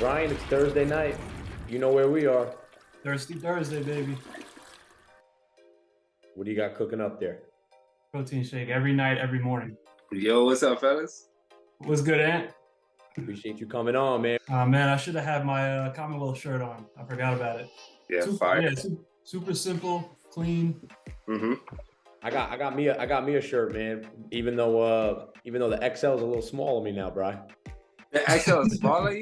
Brian, it's Thursday night. You know where we are. Thirsty Thursday, baby. What do you got cooking up there? Protein shake every night, every morning. Yo, what's up, fellas? What's good, Ant? Appreciate you coming on, man. Man, I should have had my CommonWealth shirt on. I forgot about it. Yeah, Super, fire. yeah, super simple, clean. I got me a shirt, man. Even though the XL is a little small on me now, Brian. The XL is smaller.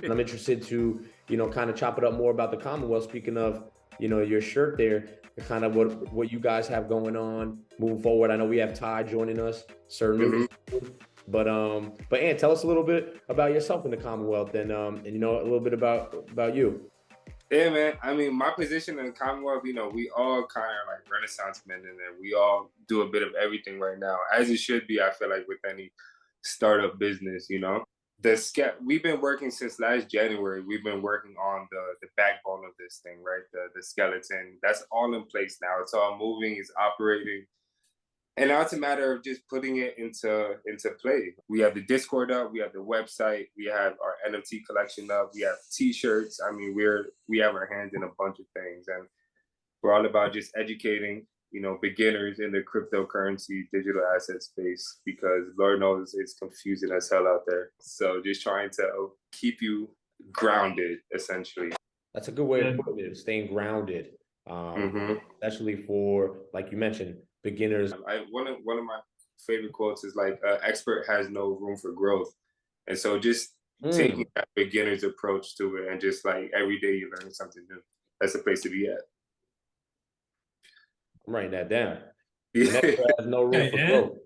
I'm interested to, kind of chop it up more about the Commonwealth. Speaking of, your shirt there, kind of what you guys have going on moving forward. I know we have Ty joining us, Sir New. But Ant, tell us a little bit about yourself in the Commonwealth and a little bit about you. Yeah, man. I mean, my position in the Commonwealth, we all kind of like Renaissance men in there. We all do a bit of everything right now, as it should be. I feel like with any startup business, we've been working since last January. We've been working on the backbone of this thing, right? The skeleton. That's all in place now. It's all moving. It's operating. And now it's a matter of just putting it into play. We have the Discord up, we have the website, we have our NFT collection up, we have T-shirts. I mean, we have our hands in a bunch of things, and we're all about just educating, beginners in the cryptocurrency digital asset space, because Lord knows it's confusing as hell out there. So just trying to keep you grounded, essentially. That's a good way of putting it, staying grounded, especially for, like you mentioned, beginners. One of my favorite quotes is like, expert has no room for growth. And so just taking that beginner's approach to it, and just like every day you learn something new. That's the place to be at. I'm writing that down. Expert has no room for growth.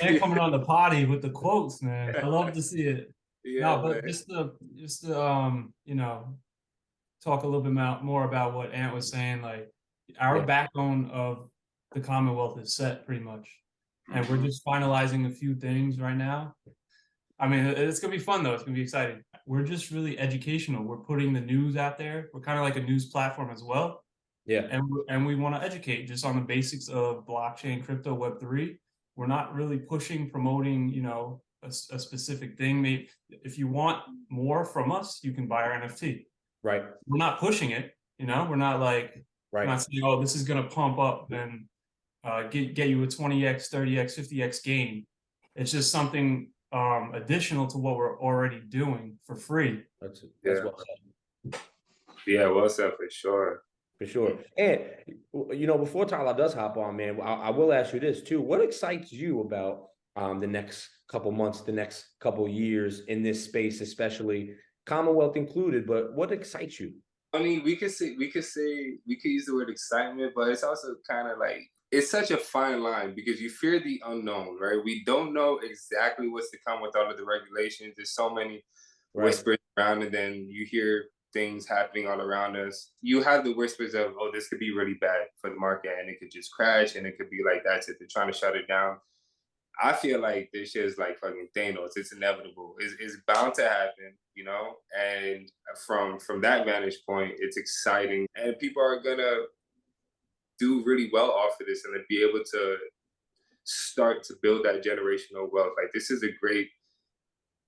And coming on the potty with the quotes, man. I love to see it. Yeah, no, but man. just to talk a little bit more about what Ant was saying, like our backbone of the Commonwealth is set pretty much, and we're just finalizing a few things right now. I mean, it's gonna be fun though. It's gonna be exciting. We're just really educational. We're putting the news out there. We're kind of like a news platform as well. Yeah. And we want to educate just on the basics of blockchain, crypto, Web3. We're not really promoting, a specific thing. Maybe if you want more from us, you can buy our NFT. Right. We're not pushing it. We're not like, we're not saying, oh, this is gonna pump up and get you a 20x, 30x, 50x gain. It's just something additional to what we're already doing for free. That's well said. Yeah, well said, for sure. For sure. And, before Tyler does hop on, man, I will ask you this too. What excites you about the next couple months, the next couple years in this space, especially Commonwealth included, but what excites you? I mean, we could use the word excitement, but it's also kind of like, it's such a fine line, because you fear the unknown, right? We don't know exactly what's to come with all of the regulations. There's so many whispers around, and then you hear things happening all around us. You have the whispers of, oh, this could be really bad for the market, and it could just crash, and it could be like, that's it, they're trying to shut it down. I feel like this shit is like fucking Thanos. It's inevitable. It's bound to happen, And from that vantage point, it's exciting, and people are gonna do really well off of this, and to be able to start to build that generational wealth. Like, this is a great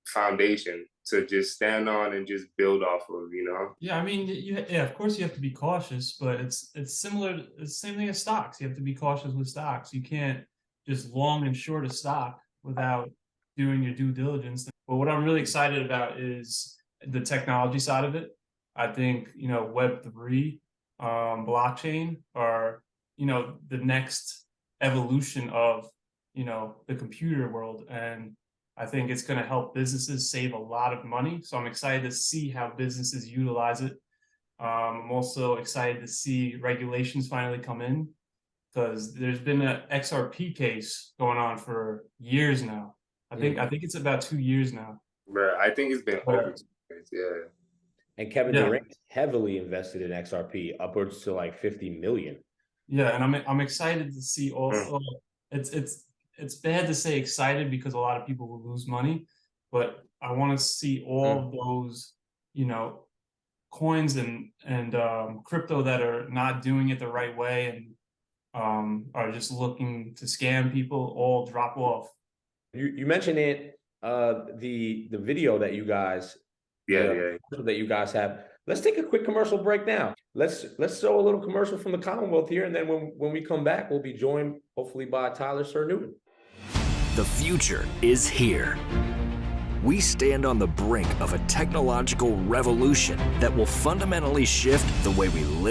foundation to just stand on and just build off of, Yeah, I mean, of course you have to be cautious, but it's similar. It's the same thing as stocks. You have to be cautious with stocks. You can't just long and short a stock without doing your due diligence. But what I'm really excited about is the technology side of it. I think, Web3, blockchain are, the next evolution of, the computer world. And I think it's going to help businesses save a lot of money. So I'm excited to see how businesses utilize it. I'm also excited to see regulations finally come in, because there's been an XRP case going on for years now. I think it's about 2 years now. Right. I think it's been over 2 years, yeah. And Kevin Durant heavily invested in XRP, upwards to like 50 million. Yeah, and I'm excited to see also. It's bad to say excited, because a lot of people will lose money, but I want to see all of those, coins and crypto that are not doing it the right way and are just looking to scam people all drop off. You mentioned it, the video that you guys Yeah. that you guys have. Let's take a quick commercial break now. Let's show a little commercial from the Commonwealth here, and then when we come back, we'll be joined hopefully by Tyler Sir Newton. The future is here. We stand on the brink of a technological revolution that will fundamentally shift the way we live.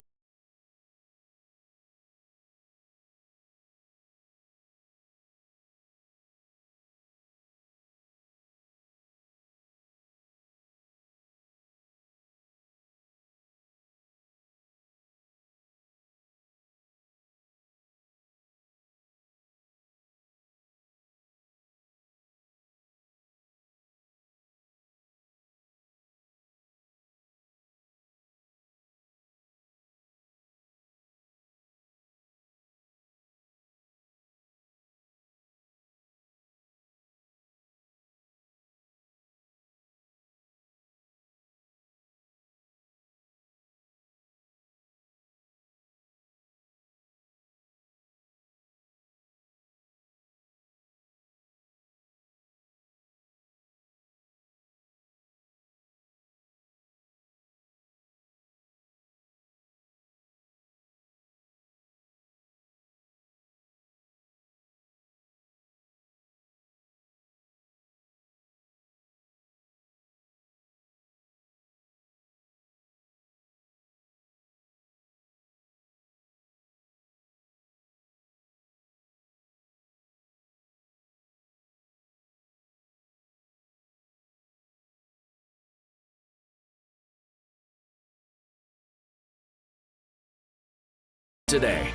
Today.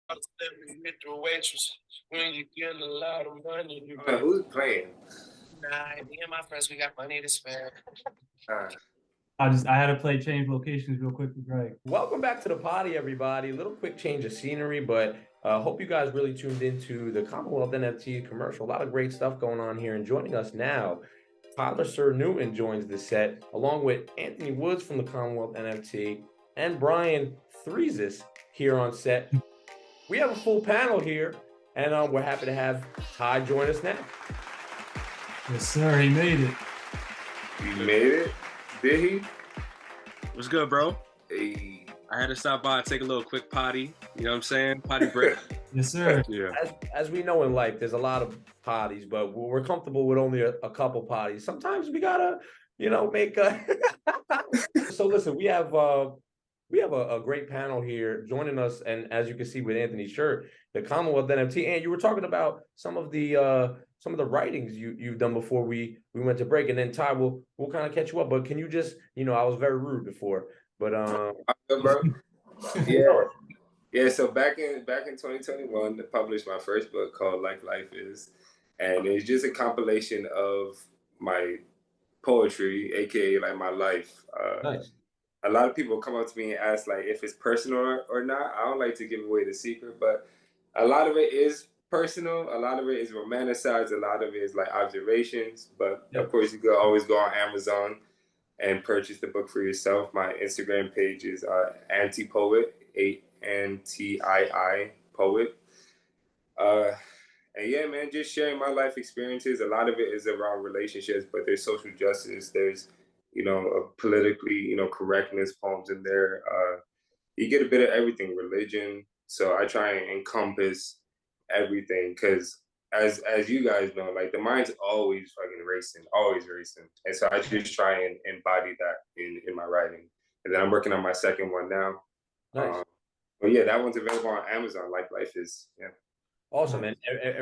Who's playing? Me and my friends, we got money to spend. I had to play change locations real quick with Greg. Welcome back to the potty, everybody. A little quick change of scenery, but hope you guys really tuned into the Commonwealth NFT commercial. A lot of great stuff going on here. And joining us now, Tyler Sir Newton joins the set, along with Anthony Woods from the Commonwealth NFT and Brian Threesis here on set. We have a full panel here, and we're happy to have Ty join us now. Yes, sir. He made it. He made it? Did he? What's good, bro? Hey. I had to stop by and take a little quick potty. You know what I'm saying? Potty break. Yes, sir. Yeah. As we know in life, there's a lot of potties, but we're comfortable with only a couple potties. Sometimes we gotta, make a. So listen, we have a great panel here joining us, and as you can see with Anthony's shirt, the Commonwealth NFT. And you were talking about some of the writings you've done before we went to break, and then Ty we'll kind of catch you up. But can you just, I was very rude before, but bro. Yeah. So back in 2021, I published my first book called Like Life Is, and it's just a compilation of my poetry, aka like my life. Nice. A lot of people come up to me and ask like if it's personal or not. I don't like to give away the secret, but a lot of it is personal. A lot of it is romanticized. A lot of it is like observations. But of course, you could always go on Amazon and purchase the book for yourself. My Instagram page is antipoet, ANTII poet. And yeah, man, just sharing my life experiences. A lot of it is around relationships, but there's social justice. There's, politically, correctness poems in there. You get a bit of everything, religion. So I try and encompass everything because as you guys know, like the mind's always fucking racing, always racing. And so I just try and embody that in my writing. And then I'm working on my second one now. Nice. But yeah, that one's available on Amazon. Like Life Is. Yeah. Awesome. And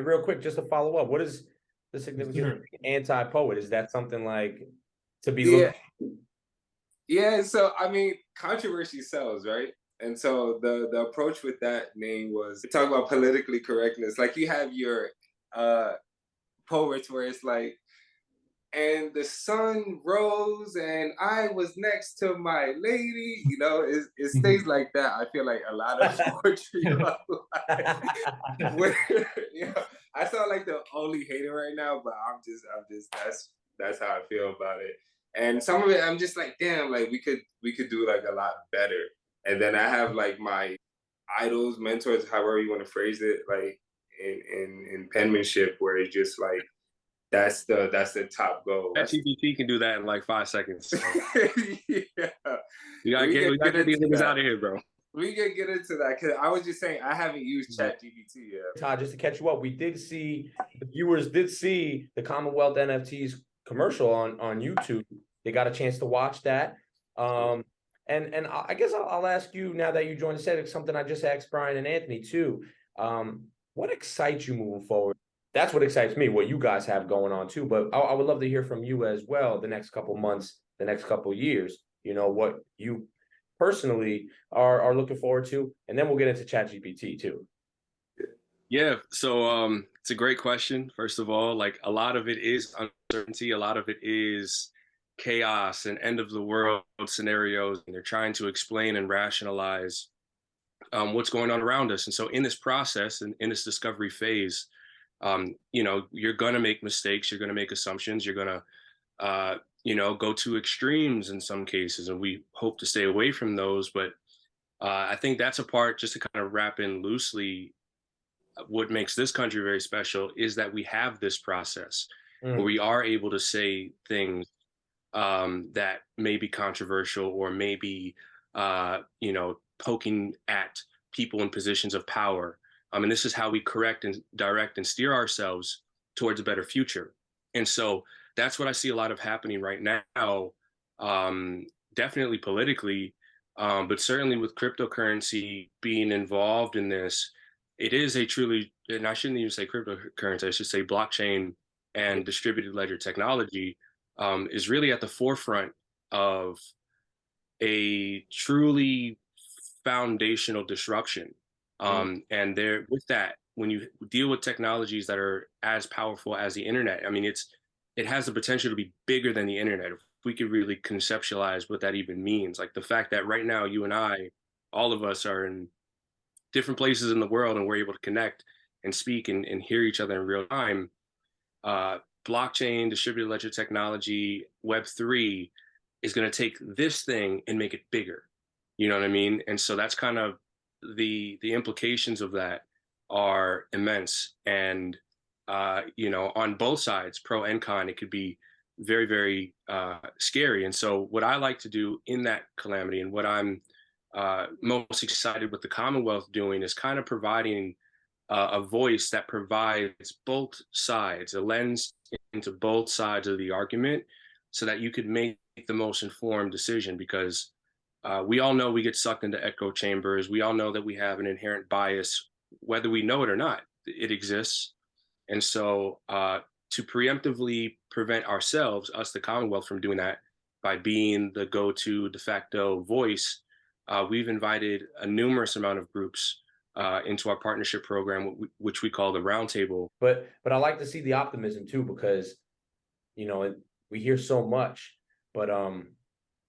real quick, just to follow up, what is the significance of anti-poet? Is that something like to be looked? Yeah. So I mean, controversy sells, right? And so the approach with that name was to talk about politically correctness. Like you have your poets where it's like, and the sun rose and I was next to my lady, it stays like that. I feel like a lot of poetry. I sound like the only hater right now, but I'm just that's how I feel about it. And some of it I'm just like, damn, like we could do like a lot better. And then I have like my idols, mentors, however you want to phrase it, like in penmanship, where it's just like That's the top goal. ChatGPT can do that in like 5 seconds. So. Yeah. We gotta get these niggas out of here, bro. We can get into that because I was just saying I haven't used ChatGPT yet. Todd, just to catch you up, we did see, the viewers did see the CommonWealth NFTs commercial on YouTube. They got a chance to watch that. And I guess I'll ask you now that you joined the set, something I just asked Brian and Anthony too. What excites you moving forward? That's what excites me, what you guys have going on too. But I would love to hear from you as well the next couple months, the next couple years, you know, what you personally are looking forward to. And then we'll get into ChatGPT too. Yeah, so it's a great question. First of all, like a lot of it is uncertainty, a lot of it is chaos and end of the world scenarios, and they're trying to explain and rationalize what's going on around us. And so in this process and in this discovery phase, you know, you're going to make mistakes, you're going to make assumptions, you're going to, you know, go to extremes in some cases, and we hope to stay away from those. But I think that's a part, just to kind of wrap in loosely, what makes this country very special is that we have this process where we are able to say things that may be controversial or maybe, you know, poking at people in positions of power. And this is how we correct and direct and steer ourselves towards a better future. And so that's what I see a lot of happening right now, definitely politically, but certainly with cryptocurrency being involved in this. It is a truly, and I shouldn't even say cryptocurrency, I should say blockchain and distributed ledger technology is really at the forefront of a truly foundational disruption. And there, with that, when you deal with technologies that are as powerful as the internet, I mean, it has the potential to be bigger than the internet. If we could really conceptualize what that even means, like the fact that right now you and I, all of us, are in different places in the world and we're able to connect and speak and hear each other in real time. Blockchain, distributed ledger technology, Web3 is going to take this thing and make it bigger. You know what I mean? And so that's kind of the implications of that are immense. And, you know, on both sides, pro and con, it could be very, very scary. And so what I like to do in that calamity, and what I'm most excited with the CommonWealth doing, is kind of providing a voice that provides both sides, a lens into both sides of the argument, so that you could make the most informed decision. Because we all know we get sucked into echo chambers. We all know that we have an inherent bias, whether we know it or not. It exists. And so to preemptively prevent ourselves, us, the CommonWealth, from doing that by being the go-to de facto voice, we've invited a numerous amount of groups into our partnership program, which we call the Roundtable. But I like to see the optimism too, because, you know, we hear so much, but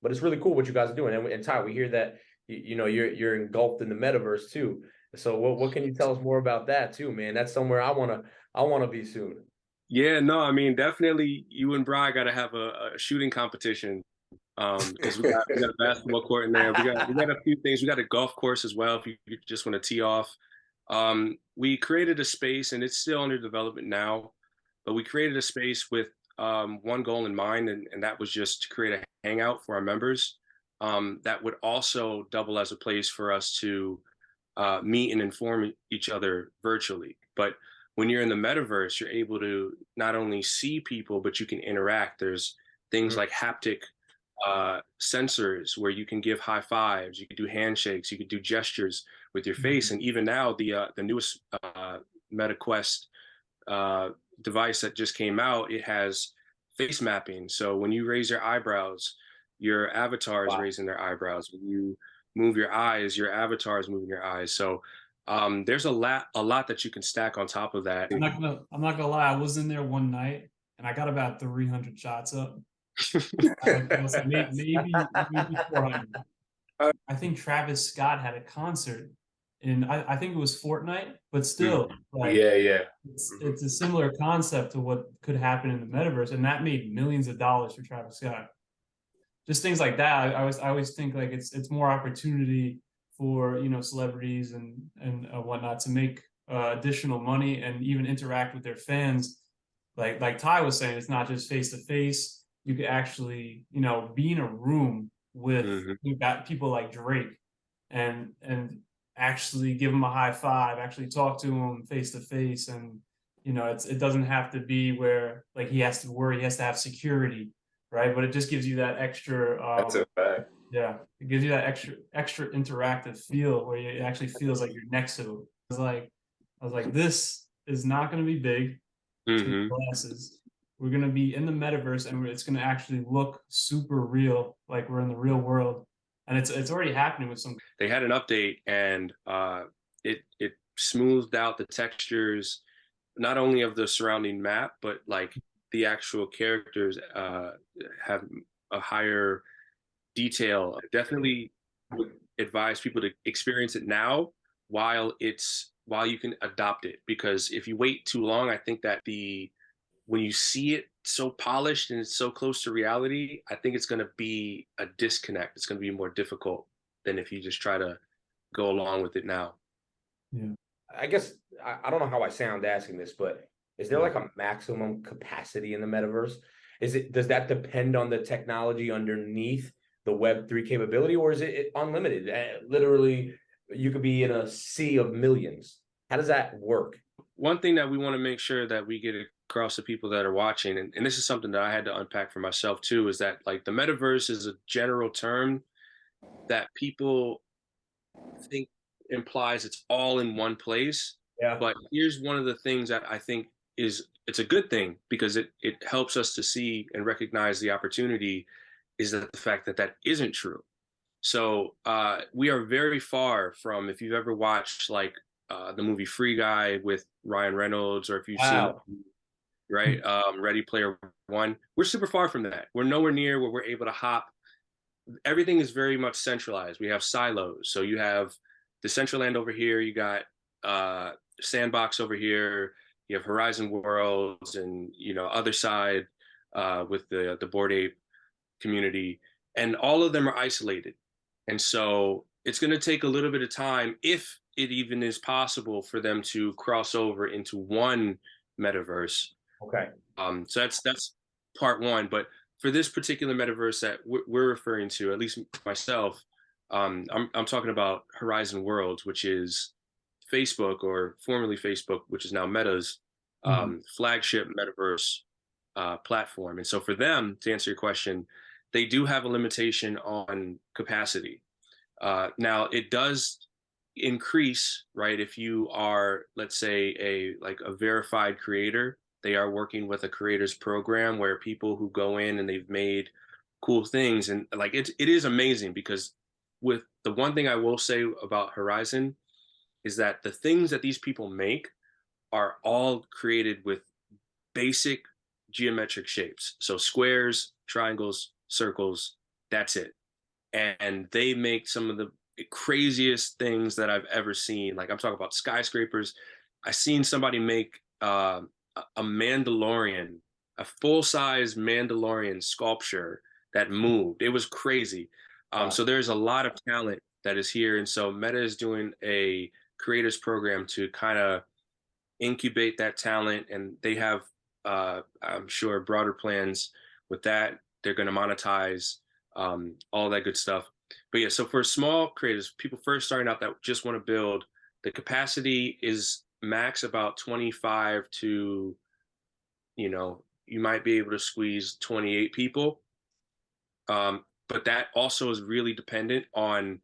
it's really cool what you guys are doing. And Ty, we hear that, you know, you're engulfed in the metaverse too. So what can you tell us more about that too, man? That's somewhere I wanna be soon. Yeah, no, I mean, definitely you and Bri got to have a shooting competition. Because we got a basketball court in there. We got a few things. We got a golf course as well, if you just want to tee off. We created a space, and it's still under development now, but we created a space with one goal in mind, and that was just to create a hangout for our members that would also double as a place for us to meet and inform each other virtually. But when you're in the metaverse, you're able to not only see people, but you can interact. There's things like haptic sensors where you can give high fives, you can do handshakes, you can do gestures with your face. And even now, the newest Meta Quest device that just came out, it has face mapping. So when you raise your eyebrows, your avatar is raising their eyebrows. When you move your eyes, your avatar is moving your eyes. So there's a lot that you can stack on top of that. I'm not gonna lie, I was in there one night and I got about 300 shots up. maybe 400. I think Travis Scott had a concert, and I think it was Fortnite, but still, like, it's a similar concept to what could happen in the metaverse, and that made millions of dollars for Travis Scott. Just things like that. I always think like it's more opportunity for, you know, celebrities and whatnot to make additional money and even interact with their fans like Ty was saying, it's not just face to face. You could actually, you know, be in a room with you've got people like Drake and actually give him a high five, actually talk to him face to face. And, you know, it doesn't have to be where like he has to worry, he has to have security, right? But it just gives you that extra That's a fact. yeah, it gives you that extra interactive feel where it actually feels like you're next to him. I was like, this is not going to be big. Glasses. We're going to be in the metaverse, and it's going to actually look super real, like we're in the real world. And it's already happening with some. They had an update, and it smoothed out the textures, not only of the surrounding map, but like the actual characters have a higher detail. Definitely would advise people to experience it now while you can adopt it, because if you wait too long, I think that when you see it so polished and it's so close to reality, I think it's going to be a disconnect. It's going to be more difficult than if you just try to go along with it now. Yeah. I guess I don't know how I sound asking this, but is there like a maximum capacity in the metaverse? Does that depend on the technology underneath the Web3 capability, or is it unlimited? Literally, you could be in a sea of millions. How does that work? One thing that we want to make sure that we get across to people that are watching, and this is something that I had to unpack for myself too, is that like the metaverse is a general term that people think implies it's all in one place. Yeah. But here's one of the things that I think it's a good thing, because it helps us to see and recognize the opportunity, is that the fact that that isn't true. So we are very far from, if you've ever watched like the movie Free Guy with Ryan Reynolds, or if you've seen, right, Ready Player One, we're super far from that. We're nowhere near where we're able to hop. Everything is very much centralized. We have silos. So you have the Decentraland over here, you got Sandbox over here, you have Horizon Worlds, and other side with the Bored Ape community, and all of them are isolated. And so it's going to take a little bit of time, if it even is possible, for them to cross over into one metaverse. Okay. So that's part one. But for this particular metaverse that we're referring to, at least myself, I'm talking about Horizon Worlds, which is Facebook, or formerly Facebook, which is now Meta's flagship metaverse platform. And so for them, to answer your question, they do have a limitation on capacity. Now it does increase, right? If you are, let's say, a verified creator, they are working with a creators program where people who go in and they've made cool things, and like it is amazing, because with the one thing I will say about Horizon is that the things that these people make are all created with basic geometric shapes. So squares, triangles, circles, that's it. And they make some of the craziest things that I've ever seen. Like, I'm talking about skyscrapers. I seen somebody make a Mandalorian, a full-size Mandalorian sculpture that moved. It was crazy. So there's a lot of talent that is here. And so Meta is doing a creators program to kind of incubate that talent. And they have, I'm sure, broader plans with that. They're going to monetize all that good stuff. But yeah, so for small creators, people first starting out that just want to build, the capacity is max about 25 to, you might be able to squeeze 28 people. But that also is really dependent on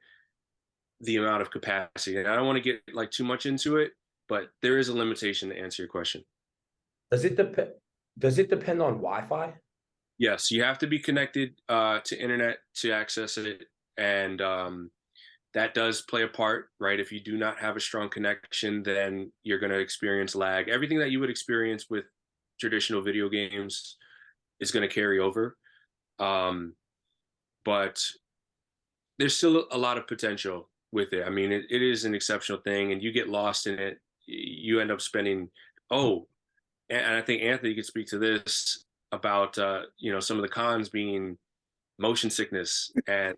the amount of capacity. And I don't want to get like too much into it, but there is a limitation, to answer your question. Does it depend on Wi-Fi? Yes, you have to be connected to internet to access it. And that does play a part, right? If you do not have a strong connection, then you're going to experience lag. Everything that you would experience with traditional video games is going to carry over. But there's still a lot of potential with it. I mean, it is an exceptional thing, and you get lost in it. You end up spending, and I think Anthony could speak to this about, some of the cons being motion sickness and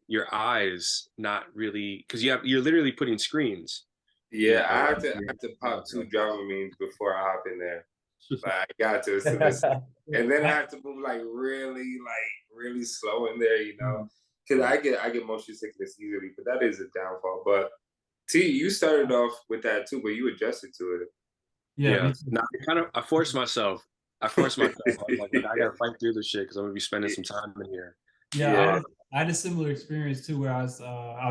your eyes not really, because you're literally putting screens. Yeah, I have to pop 2 drama memes before I hop in there. Like I got to. And then I have to move like really slow in there, you know, because I get motion sickness easily. But that is a downfall. But T, you started off with that too, but you adjusted to it. Yeah, me No, too. I forced myself. I forced myself. I was like, look, I gotta fight through this shit because I'm gonna be spending some time in here. Yeah, Yeah. I had a similar experience too, where I was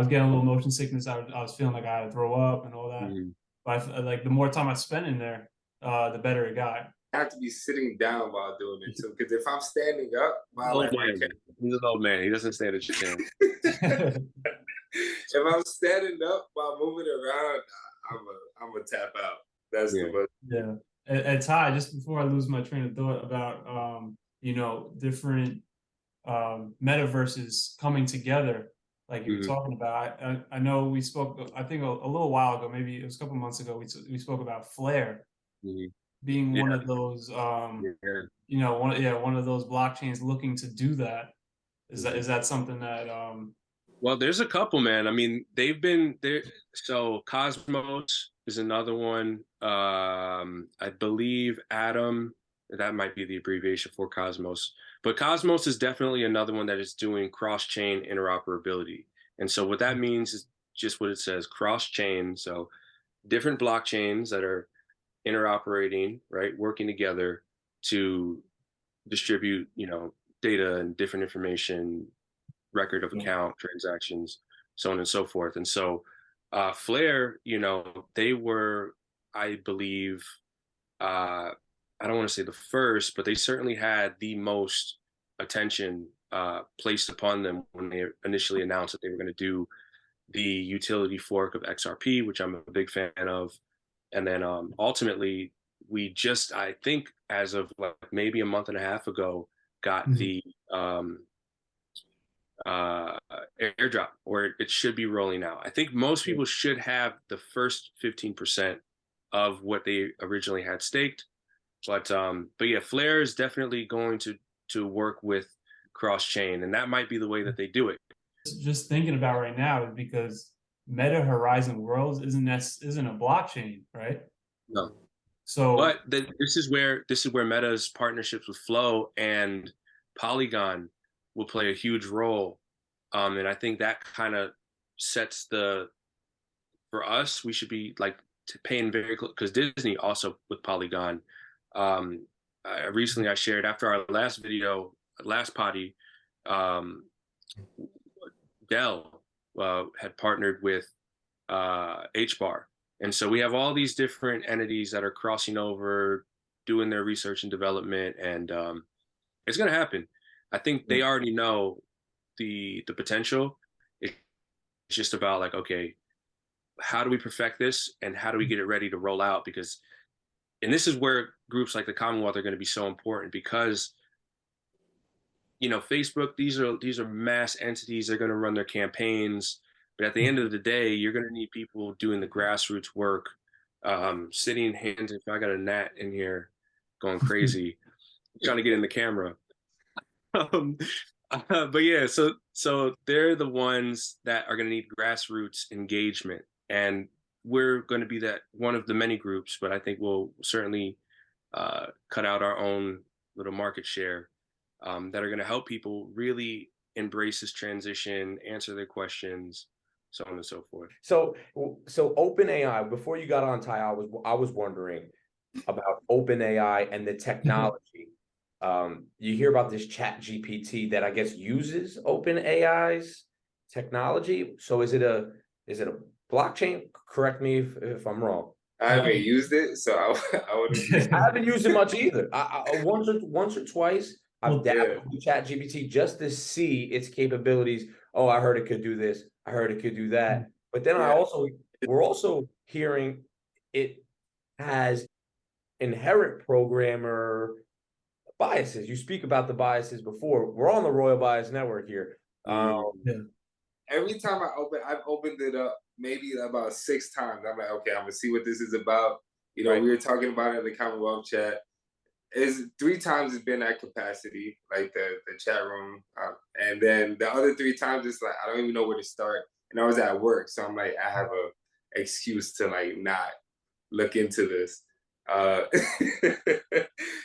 getting a little motion sickness. I was feeling like I had to throw up and all that. But like the more time I spent in there, the better it got. I have to be sitting down while doing it too, because if I'm standing up while Old like my man. He's an old man. He doesn't stand a chance. if I'm standing up while moving around, I'm a tap out. That's the most. Yeah. And Ty, just before I lose my train of thought about you know, different metaverses coming together, like you were talking about. I know we spoke, I think a little while ago, maybe it was a couple months ago, we spoke about Flare being one of those you know, one of those blockchains looking to do that. Is that something that Well, there's a couple, man. I mean, they've been there. So Cosmos is another one. I believe Atom, that might be the abbreviation for Cosmos. But Cosmos is definitely another one that is doing cross-chain interoperability. And so what that means is just what it says, cross-chain. So different blockchains that are interoperating, right, working together to distribute, you know, data and different information, record of account transactions, so on and so forth. And so Flare, you know, they were, I believe, I don't want to say the first, but they certainly had the most attention placed upon them when they initially announced that they were going to do the utility fork of XRP, which I'm a big fan of. And then ultimately, we just, I think, as of like maybe a month and a half ago, got the airdrop, or it should be rolling out. I think most people should have the first 15% of what they originally had staked. But yeah, Flare is definitely going to work with cross chain, and that might be the way that they do it. just thinking about right now is because Meta Horizon Worlds isn't a blockchain, right? No. So, but this is where Meta's partnerships with Flow and Polygon will play a huge role, and I think that kind of sets for us, we should be like paying very close, because Disney also with Polygon. Recently I shared after our last video, last potty, Dell had partnered with HBAR. And so we have all these different entities that are crossing over, doing their research and development, and it's going to happen. I think they already know the potential. It's just about like, okay, how do we perfect this, and how do we get it ready to roll out? And this is where groups like the Commonwealth are going to be so important, because you know, Facebook, these are mass entities. They're going to run their campaigns. But at the end of the day, you're going to need people doing the grassroots work, sitting hands. If I got a gnat in here going crazy, trying to get in the camera. But yeah, so they're the ones that are going to need grassroots engagement. And we're going to be that one of the many groups, but I think we'll certainly cut out our own little market share that are going to help people really embrace this transition, answer their questions, so on and so forth. So OpenAI, before you got on, Ty, I was wondering about OpenAI and the technology. You hear about this Chat GPT that I guess uses OpenAI's technology. So is it a blockchain? Correct me if I'm wrong. I haven't used it, so I wouldn't. I haven't used it much either. I once or twice I've dabbled with Chat GPT just to see its capabilities. Oh, I heard it could do this. I heard it could do that. But then we're also hearing it has inherent programmer biases. You speak about the biases before. We're on the Royal Bias Network here. Every time I've opened it up maybe about 6 times. I'm like, okay, I'm gonna see what this is about. You know, we were talking about it in the Commonwealth chat. Is 3 times it's been at capacity, like the chat room, and then the other 3 times it's like I don't even know where to start. And I was at work, so I'm like, I have a excuse to like not look into this. Uh,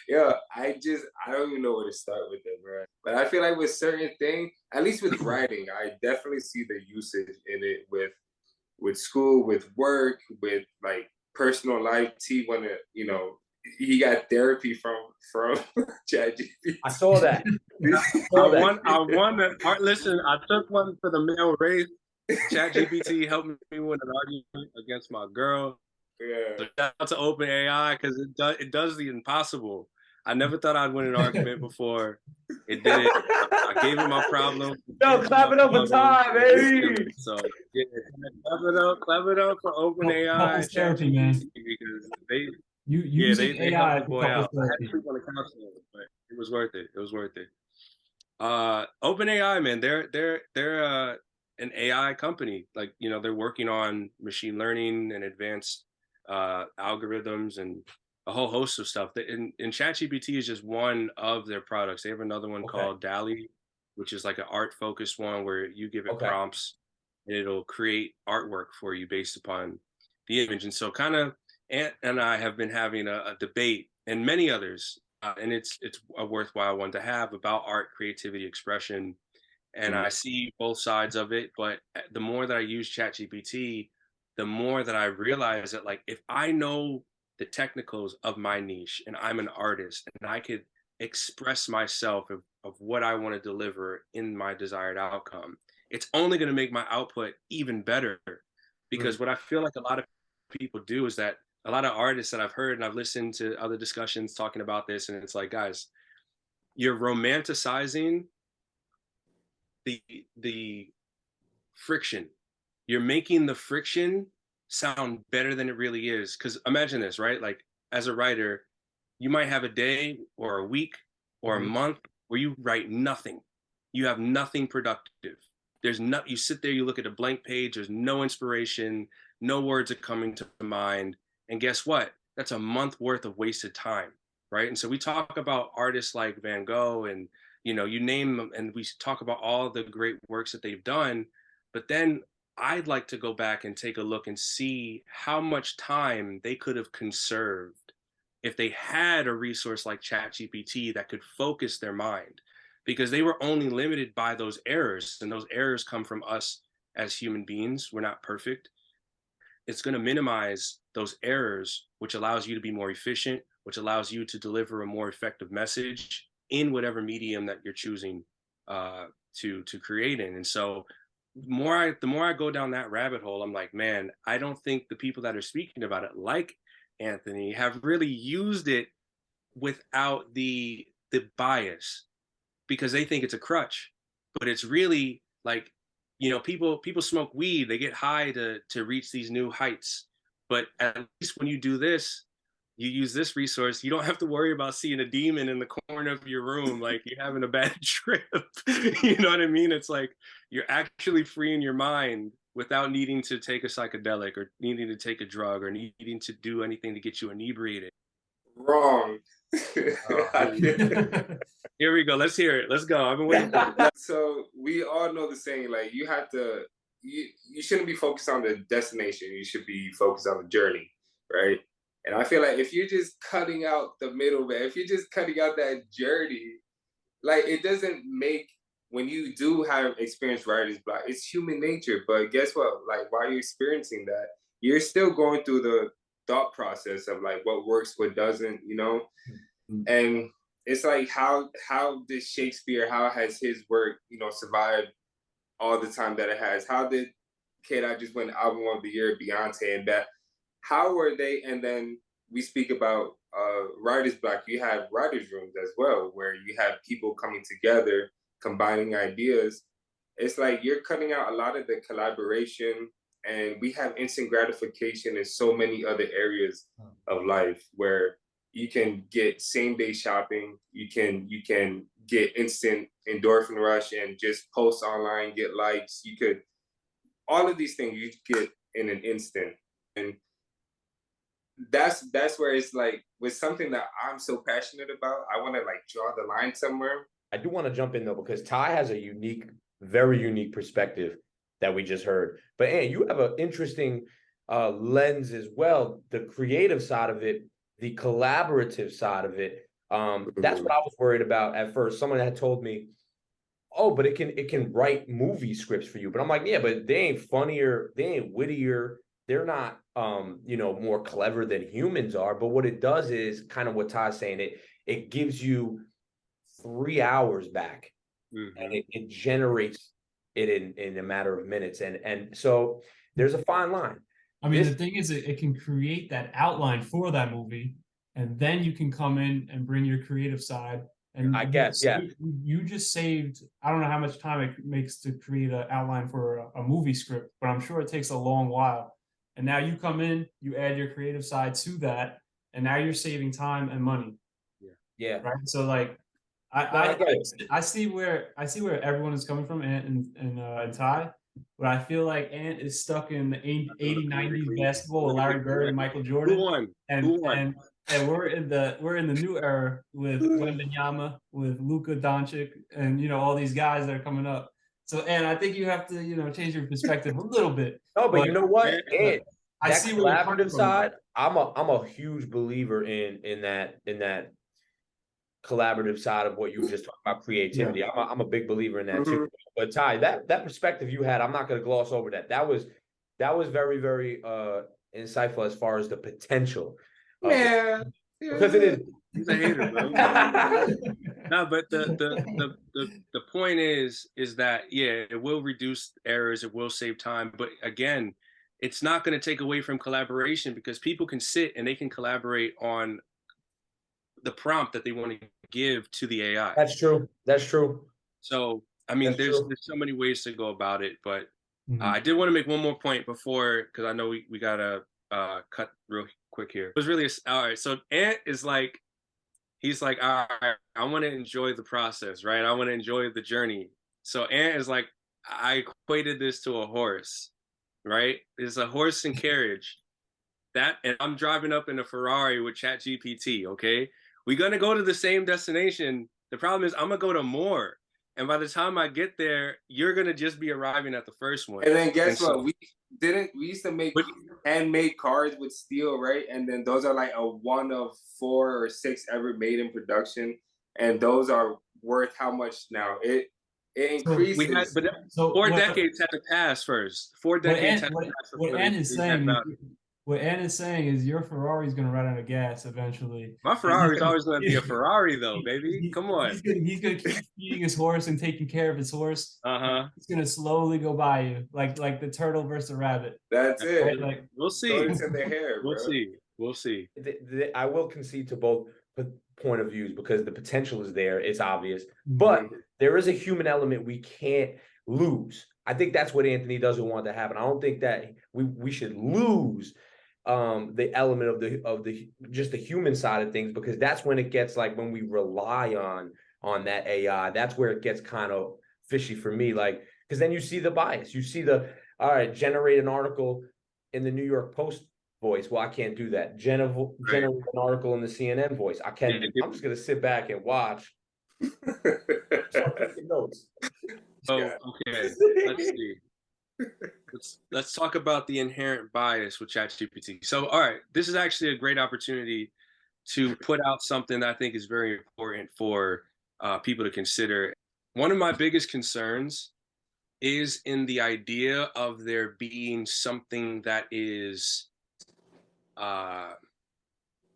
yeah, I don't even know where to start with it, bro. But I feel like with certain things, at least with writing, I definitely see the usage in it with school, with work, with like personal life. T wanna, he got therapy from ChatGPT. I saw that. Listen, I took one for the male race. ChatGPT helped me win an argument against my girl. Yeah. So shout out to OpenAI because it does the impossible. I never thought I'd win an argument before. It did it. I gave it my problem. Yo, clap it up for Ty, baby. So yeah, clap it up for OpenAI Couples therapy, man. because they Using they AI helped for the boy out. couples I had to therapy. sleep on the couch, but it was worth it. It was worth it. OpenAI, man, they're an AI company. Like, they're working on machine learning and advanced algorithms and a whole host of stuff. And ChatGPT is just one of their products. They have another one called DALL-E, which is like an art focused one where you give it prompts and it'll create artwork for you based upon the image. And so kind of Ant and I have been having a debate, and many others, and it's a worthwhile one to have, about art, creativity, expression. And I see both sides of it, but the more that I use ChatGPT, the more that I realize that, like, if I know the technicals of my niche and I'm an artist and I could express myself of what I want to deliver in my desired outcome, it's only going to make my output even better. Because what I feel like a lot of people do is that a lot of artists that I've heard, and I've listened to other discussions talking about this, and it's like, guys, you're romanticizing the friction. You're making the friction sound better than it really is. Because imagine this, right? Like, as a writer, you might have a day or a week or a month where you write nothing. You have nothing productive. You sit there, you look at a blank page, there's no inspiration, no words are coming to mind. And guess what? That's a month worth of wasted time, right? And so we talk about artists like Van Gogh and, you name them, and we talk about all the great works that they've done. But then I'd like to go back and take a look and see how much time they could have conserved if they had a resource like ChatGPT that could focus their mind, because they were only limited by those errors, and those errors come from us as human beings. We're not perfect. It's going to minimize those errors, which allows you to be more efficient, which allows you to deliver a more effective message in whatever medium that you're choosing to create in. And so the more I go down that rabbit hole, I'm like, man, I don't think the people that are speaking about it, like Anthony, have really used it without the bias, because they think it's a crutch. But it's really like, people smoke weed, they get high to reach these new heights. But at least when you do this, you use this resource, you don't have to worry about seeing a demon in the corner of your room like you're having a bad trip. You know what I mean? It's like you're actually freeing your mind without needing to take a psychedelic or needing to take a drug or needing to do anything to get you inebriated. Wrong. Here we go. Let's hear it. Let's go. I've been waiting for it. So we all know the saying, like, you shouldn't be focused on the destination. You should be focused on the journey, right? And I feel like if you're just cutting out the middle, man, if you're just cutting out that journey, like, it doesn't make, when you do have experienced writer's block, it's human nature. But guess what? Like, while you're experiencing that, you're still going through the thought process of like what works, what doesn't, And it's like, how did Shakespeare, how has his work, survived all the time that it has? How did K-Dot just win Album of the Year, Beyonce, and that? How were they? And then we speak about writer's block. You have writers' rooms as well, where you have people coming together, combining ideas. It's like you're cutting out a lot of the collaboration, and we have instant gratification in so many other areas of life where you can get same day shopping, you can get instant endorphin rush and just post online, get likes. You could, all of these things you get in an instant. And that's where it's like, with something that I'm so passionate about, I want to like draw the line somewhere. I do want to jump in though, because Ty has a very unique perspective that we just heard. But you have an interesting lens as well, the creative side of it. the collaborative side of it, that's what I was worried about at first. Someone had told me, oh, but it can write movie scripts for you. But I'm like, yeah, but they ain't funnier, they ain't wittier, they're not you know, more clever than humans are. But what it does is kind of what Ty's saying, it gives you 3 hours back, and it generates it in a matter of minutes. And so there's a fine line. I mean, the thing is, it can create that outline for that movie, and then you can come in and bring your creative side. And I guess, yeah. You just saved, I don't know how much time it makes to create an outline for a movie script, but I'm sure it takes a long while. And now you come in, you add your creative side to that, and now you're saving time and money. Yeah. Right. So like, I see where everyone is coming from, Ant and Ty, but I feel like Ant is stuck in the 80s, 90s basketball with Larry Bird and Michael Jordan. Who won? And we're in the new era with Wembanyama, with Luka Doncic, and you know, all these guys that are coming up. So, and I think you have to, you know, change your perspective a little bit. No, but you know what? Ant, I see where you're coming collaborative from. side, I'm a huge believer in that collaborative side of what you were just talking about, creativity. Yeah. I'm a big believer in that too. But Ty, that perspective you had, I'm not going to gloss over that. That was very, very insightful as far as the potential. Yeah, because it is. He's a hater, bro. No, but the point is that yeah, it will reduce errors, it will save time, but again, it's not going to take away from collaboration, because people can sit and they can collaborate on the prompt that they want to give to the AI. That's true. That's true. So I mean, there's so many ways to go about it, but I did want to make one more point before, because I know we gotta cut real quick here. It was really all right. So Ant is like, he's like, all right, I want to enjoy the process, right? I want to enjoy the journey. So Ant is like, I equated this to a horse, right? It's a horse and carriage. And I'm driving up in a Ferrari with Chat GPT, okay? We're gonna go to the same destination. The problem is I'm gonna go to more. And by the time I get there, you're gonna just be arriving at the first one. And then guess what? We used to make handmade cars with steel, right? And then those are like a 1 of 4 or 6 ever made in production. And those are worth how much now? It increases. So 4 decades had to pass first. 4 decades had to pass. What Ann is saying, what Ann is saying is your Ferrari is going to run out of gas eventually. My Ferrari is always going to be a Ferrari, though, baby. Come on. He's going to keep feeding his horse and taking care of his horse. It's going to slowly go by you, like the turtle versus the rabbit. That's it. Right? Like, we'll see. Into their hair, we'll see. We'll see. I will concede to both point of views, because the potential is there. It's obvious. But there is a human element we can't lose. I think that's what Anthony doesn't want to happen. I don't think that we should lose the element of the just the human side of things, because that's when it gets like, when we rely on that AI, that's where it gets kind of fishy for me. Like, because then you see the bias, you see all right, generate an article in the New York Post voice. Well, I can't do that. Generate an article in the CNN voice. I can't. I'm just gonna sit back and watch. Notes. Oh, okay. Let's see. Let's talk about the inherent bias with ChatGPT. So, all right, this is actually a great opportunity to put out something that I think is very important for people to consider. One of my biggest concerns is in the idea of there being something that is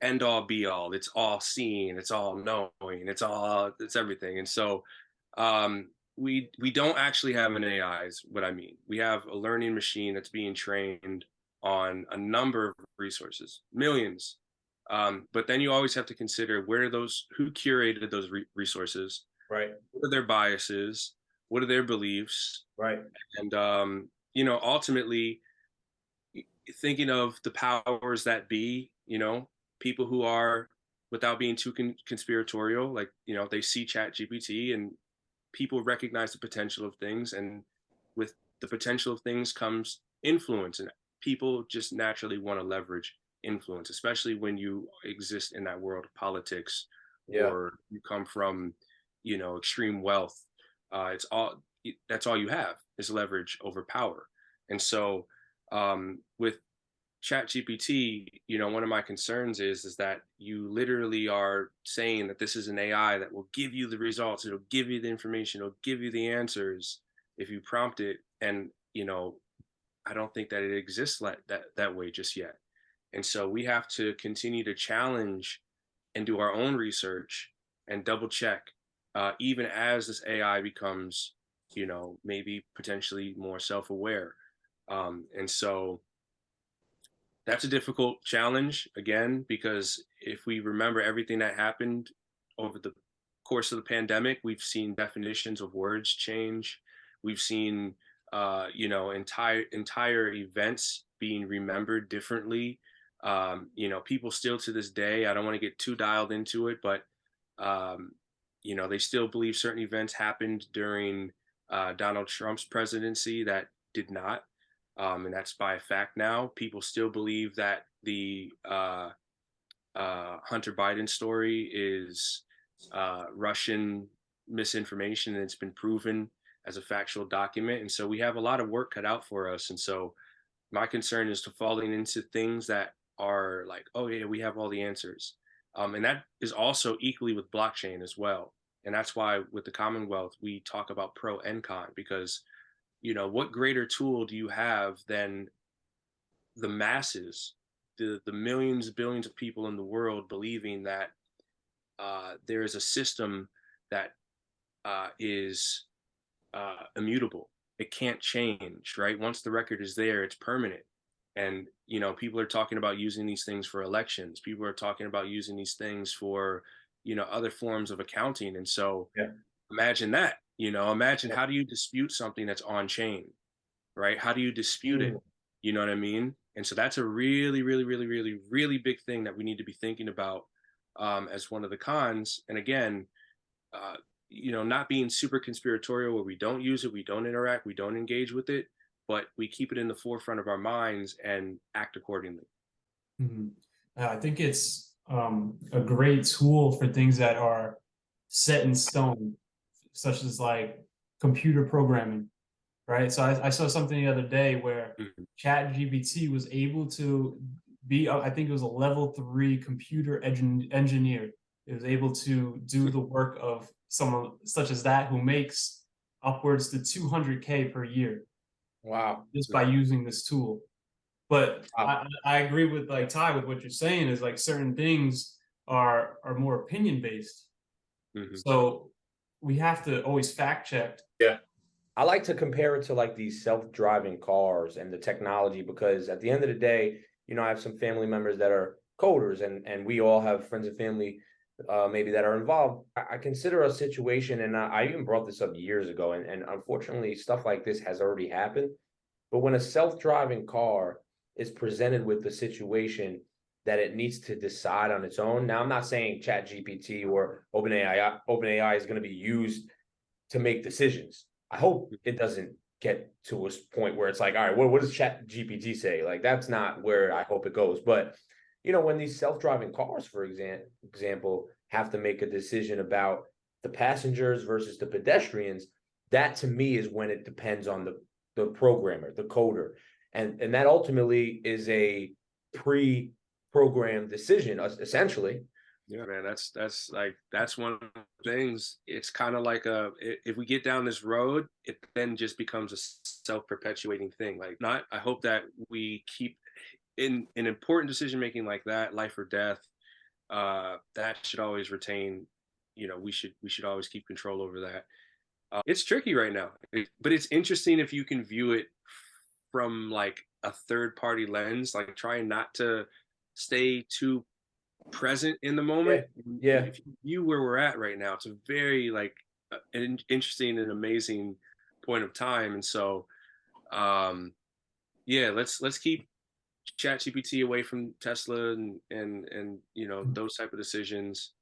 end all be all. It's all seeing, it's all knowing, it's everything. And so we don't actually have an AI is what I mean. We have a learning machine that's being trained on a number of resources, millions. But then you always have to consider who curated those resources, right? What are their biases? What are their beliefs? Right. And, ultimately thinking of the powers that be, people who are, without being too conspiratorial, like, they see Chat GPT and people recognize the potential of things, and with the potential of things comes influence, and people just naturally want to leverage influence, especially when you exist in that world of politics, or you come from, extreme wealth. That's all you have is leverage over power. And so with Chat GPT, one of my concerns is that you literally are saying that this is an AI that will give you the results, it'll give you the information, it'll give you the answers if you prompt it. And, I don't think that it exists like that way just yet. And so we have to continue to challenge and do our own research and double check, even as this AI becomes, maybe potentially more self-aware. And so that's a difficult challenge again, because if we remember everything that happened over the course of the pandemic, we've seen definitions of words change. We've seen, entire events being remembered differently. People still to this day, I don't want to get too dialed into it, but they still believe certain events happened during Donald Trump's presidency that did not. And that's by a fact now. People still believe that the Hunter Biden story is Russian misinformation, and it's been proven as a factual document. And so we have a lot of work cut out for us. And so my concern is to falling into things that are like, oh yeah, we have all the answers. And that is also equally with blockchain as well. And that's why with the Commonwealth, we talk about pro and con, because what greater tool do you have than the masses, the millions, billions of people in the world believing that there is a system that is immutable. It can't change, right? Once the record is there, it's permanent. And, people are talking about using these things for elections. People are talking about using these things for, other forms of accounting. And so imagine that, imagine how do you dispute something that's on chain, right? How do you dispute it? You know what I mean? And so that's a really, really, really, really, really big thing that we need to be thinking about as one of the cons. And again, not being super conspiratorial where we don't use it, we don't interact, we don't engage with it, but we keep it in the forefront of our minds and act accordingly. I think it's a great tool for things that are set in stone, such as like computer programming, right? So I saw something the other day where Chat GPT was able to be, I think it was a level 3 computer engineer. It was able to do the work of someone such as that who makes upwards to 200K per year. Wow. Just by using this tool. But I agree with like Ty with what you're saying is like certain things are more opinion based. So we have to always fact check. Yeah. I like to compare it to like these self-driving cars and the technology, because at the end of the day, I have some family members that are coders, and we all have friends and family maybe that are involved. I consider a situation, and I even brought this up years ago, and unfortunately stuff like this has already happened. But when a self-driving car is presented with the situation that it needs to decide on its own. Now, I'm not saying Chat GPT or OpenAI is going to be used to make decisions. I hope it doesn't get to a point where it's like, all right, what does Chat GPT say? Like, that's not where I hope it goes. But, when these self-driving cars, for example, have to make a decision about the passengers versus the pedestrians, that to me is when it depends on the programmer, the coder. And that ultimately is a pre-programmed decision, essentially. Yeah, man, that's one of the things. It's kind of like if we get down this road, it then just becomes a self-perpetuating thing. I hope that we keep in an important decision making like that, life or death, that should always retain, we should always keep control over that. It's tricky right now, but it's interesting if you can view it from like a third party lens, like trying not to stay too present in the moment. Yeah. If you view where we're at right now, it's a very like an interesting and amazing point of time. And so, let's keep ChatGPT away from Tesla and those type of decisions.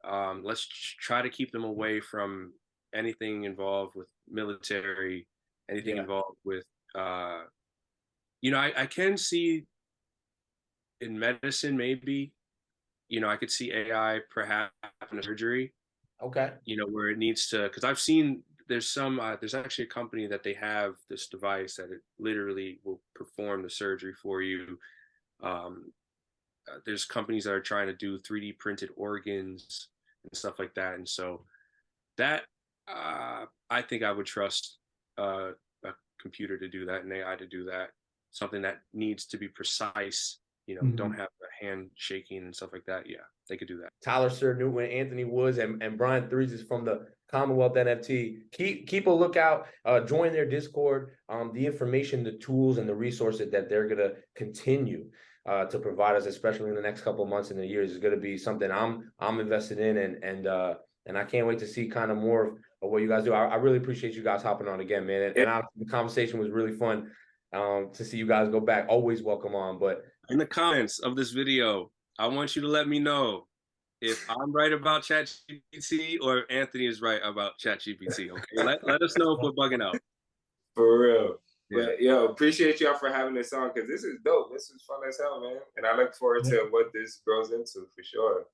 Let's try to keep them away from anything involved with military, anything involved with I can see in medicine maybe, I could see AI perhaps in a surgery. Okay. Where it needs to, because I've seen there's actually a company that they have this device that it literally will perform the surgery for you There's companies that are trying to do 3D printed organs and stuff like that. And so that I think I would trust a computer to do that, an AI to do that. Something that needs to be precise, don't have the hand shaking and stuff like that. Yeah, they could do that. Tyler Sir Newton, Anthony Woods, and Brian Threes is from the CommonWealth NFT. Keep a lookout. Join their Discord. The information, the tools, and the resources that they're gonna continue to provide us, especially in the next couple of months and the years, is gonna be something I'm invested in, and I can't wait to see kind of more of what you guys do. I really appreciate you guys hopping on again, man. And the conversation was really fun. To see you guys go back. Always welcome on. But in the comments of this video, I want you to let me know if I'm right about ChatGPT or Anthony is right about ChatGPT. Okay, let us know if we're bugging out. For real. Yeah. But yo, appreciate y'all for having this on, because this is dope. This is fun as hell, man. And I look forward to what this grows into for sure.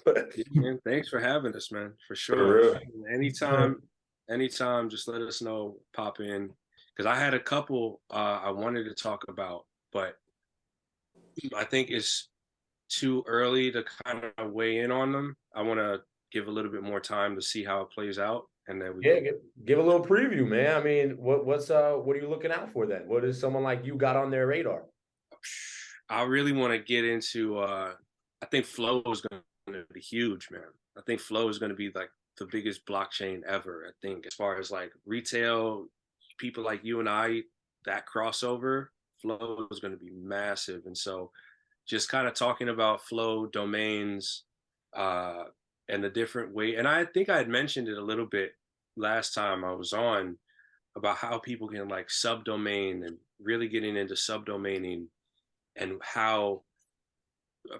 Yeah, man, thanks for having us, man. For sure. For real. Anytime, just let us know. Pop in. Because I had a couple I wanted to talk about, but I think it's too early to kind of weigh in on them. I want to give a little bit more time to see how it plays out, and then give a little preview, man. I mean, what are you looking out for then? What is someone like you got on their radar? I really want to get into. I think Flow is going to be huge, man. I think Flow is going to be like the biggest blockchain ever. I think as far as like retail. People like you and I, that crossover, Flow is going to be massive. And so just kind of talking about Flow domains and the different way. And I think I had mentioned it a little bit last time I was on about how people can like subdomain and really getting into subdomaining and how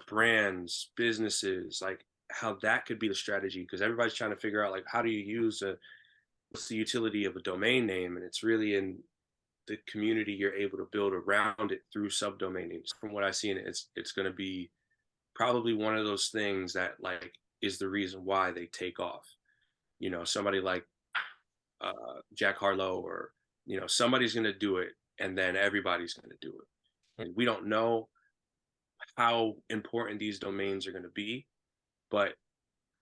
brands, businesses, like how that could be the strategy, because everybody's trying to figure out like how do you use what's the utility of a domain name, and it's really in the community you're able to build around it through subdomaining. From what I've seen, it's going to be probably one of those things that like is the reason why they take off. Somebody like Jack Harlow or somebody's going to do it, and then everybody's going to do it. And we don't know how important these domains are going to be, but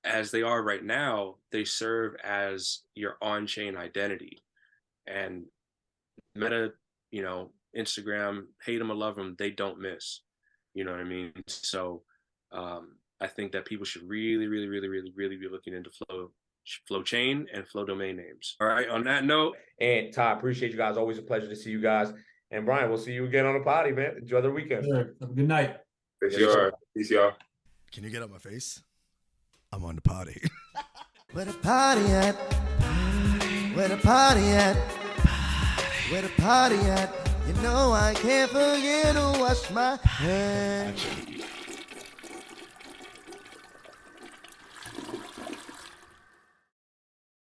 as they are right now, they serve as your on-chain identity. And Meta, Instagram, hate them or love them, they don't miss. You know what I mean? So I think that people should really, really, really, really, really be looking into Flow chain and Flow domain names. All right, on that note. And Todd, appreciate you guys. Always a pleasure to see you guys. And Brian, we'll see you again on the potty, man. Enjoy the weekend. Sure. Have a good night. For sure. Peace, y'all. Can you get out my face? I'm on the potty. Where the party at? Where the party at? Where the party at? You know I can't forget to wash my hands.